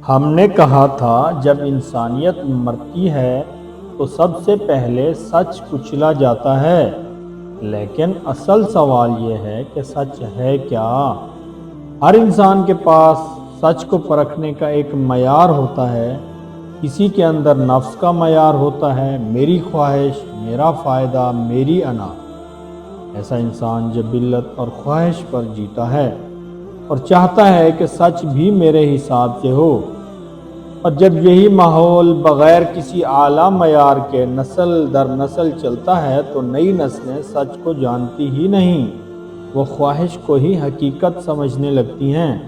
ہم نے کہا تھا جب انسانیت مرتی ہے تو سب سے پہلے سچ کچلا جاتا ہے، لیکن اصل سوال یہ ہے کہ سچ ہے کیا؟ ہر انسان کے پاس سچ کو پرکھنے کا ایک معیار ہوتا ہے۔ کسی کے اندر نفس کا معیار ہوتا ہے، میری خواہش، میرا فائدہ، میری انا۔ ایسا انسان جبلت اور خواہش پر جیتا ہے اور چاہتا ہے کہ سچ بھی میرے حساب سے ہو۔ اور جب یہی ماحول بغیر کسی اعلیٰ معیار کے نسل در نسل چلتا ہے تو نئی نسلیں سچ کو جانتی ہی نہیں، وہ خواہش کو ہی حقیقت سمجھنے لگتی ہیں۔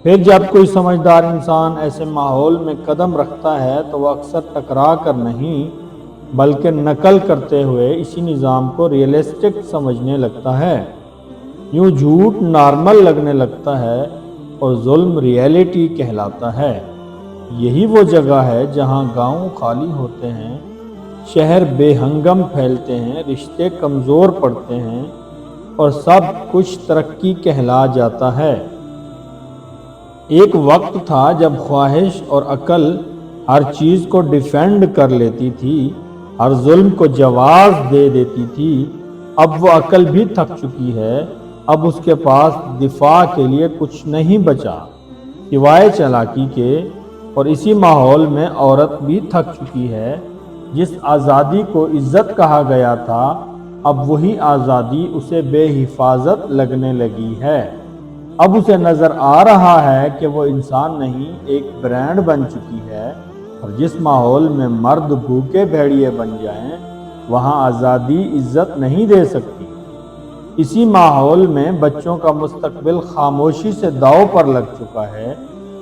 پھر جب کوئی سمجھدار انسان ایسے ماحول میں قدم رکھتا ہے تو وہ اکثر ٹکرا کر نہیں بلکہ نقل کرتے ہوئے اسی نظام کو ریئلسٹک سمجھنے لگتا ہے۔ یوں جھوٹ نارمل لگنے لگتا ہے اور ظلم ریئلٹی کہلاتا ہے۔ یہی وہ جگہ ہے جہاں گاؤں خالی ہوتے ہیں، شہر بے ہنگم پھیلتے ہیں، رشتے کمزور پڑتے ہیں اور سب کچھ ترقی کہلا جاتا ہے۔ ایک وقت تھا جب خواہش اور عقل ہر چیز کو ڈیفینڈ کر لیتی تھی، ہر ظلم کو جواز دے دیتی تھی۔ اب وہ عقل بھی تھک چکی ہے، اب اس کے پاس دفاع کے لیے کچھ نہیں بچا سوائے چالاکی کے۔ اور اسی ماحول میں عورت بھی تھک چکی ہے۔ جس آزادی کو عزت کہا گیا تھا، اب وہی آزادی اسے بے حفاظت لگنے لگی ہے۔ اب اسے نظر آ رہا ہے کہ وہ انسان نہیں، ایک برانڈ بن چکی ہے، اور جس ماحول میں مرد بھوکے بھیڑیے بن جائیں وہاں آزادی عزت نہیں دے سکتی۔ اسی ماحول میں بچوں کا مستقبل خاموشی سے داؤ پر لگ چکا ہے۔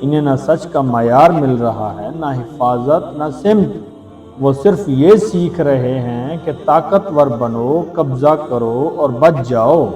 انہیں نہ سچ کا معیار مل رہا ہے، نہ حفاظت، نہ سمت۔ وہ صرف یہ سیکھ رہے ہیں کہ طاقتور بنو، قبضہ کرو اور بچ جاؤ۔